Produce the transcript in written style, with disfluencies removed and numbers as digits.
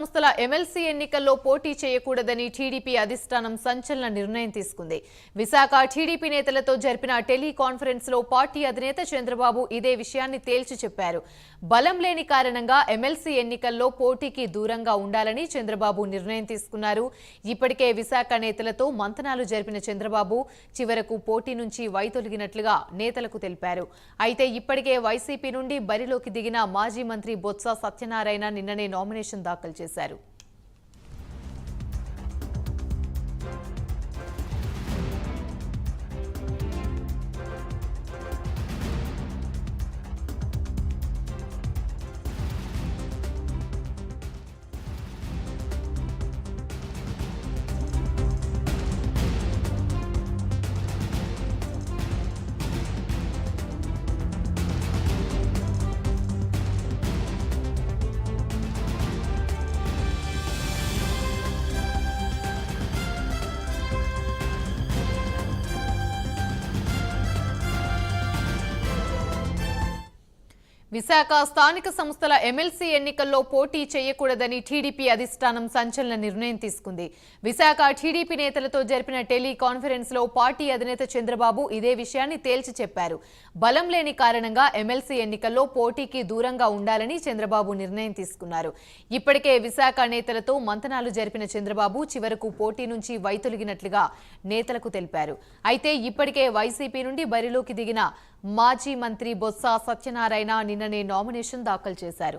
సంస్థల ఎమ్మెల్సీ ఎన్నికల్లో పోటీ చేయకూడదని టీడీపీ అధిష్టానం సంచలన నిర్ణయం తీసుకుంది. విశాఖ టీడీపీ నేతలతో జరిపిన టెలికాన్ఫరెన్స్ లో పార్టీ అధినేత చంద్రబాబు ఇదే విషయాన్ని తేల్చి చెప్పారు. బలం లేని కారణంగా ఎమ్మెల్సీ ఎన్నికల్లో పోటీకి దూరంగా ఉండాలని చంద్రబాబు నిర్ణయం తీసుకున్నారు. ఇప్పటికే విశాఖ నేతలతో మంతనాలు జరిపిన చంద్రబాబు చివరకు పోటీ నుంచి వైదొలిగినట్లుగా నేతలకు తెలిపారు. అయితే ఇప్పటికే వైసీపీ నుండి బరిలోకి దిగిన మాజీ మంత్రి బొత్స సత్యనారాయణ నిన్ననే నామినేషన్ దాఖలు చేశారు. విశాఖ స్థానిక సంస్థల ఎమ్మెల్సీ ఎన్నికల్లో పోటీ చేయకూడదని టీడీపీ అధిష్టానం సంచలన నిర్ణయం తీసుకుంది. విశాఖ టీడీపీ నేతలతో జరిపిన టెలికాన్ఫరెన్స్ లో పార్టీ అధినేత చంద్రబాబు ఇదే విషయాన్ని తేల్చి చెప్పారు. బలం లేని కారణంగా ఎమ్మెల్సీ ఎన్నికల్లో పోటీకి దూరంగా ఉండాలని చంద్రబాబు నిర్ణయం తీసుకున్నారు. ఇప్పటికే విశాఖ నేతలతో మంతనాలు జరిపిన చంద్రబాబు చివరకు పోటీ నుంచి వైదొలిగినట్లుగా నేతలకు తెలిపారు. అయితే ఇప్పటికే వైసీపీ నుండి బరిలోకి దిగిన మాజీ మంత్రి బొత్స సత్యనారాయణ నిన్ననే నామినేషన్ దాఖలు చేశారు.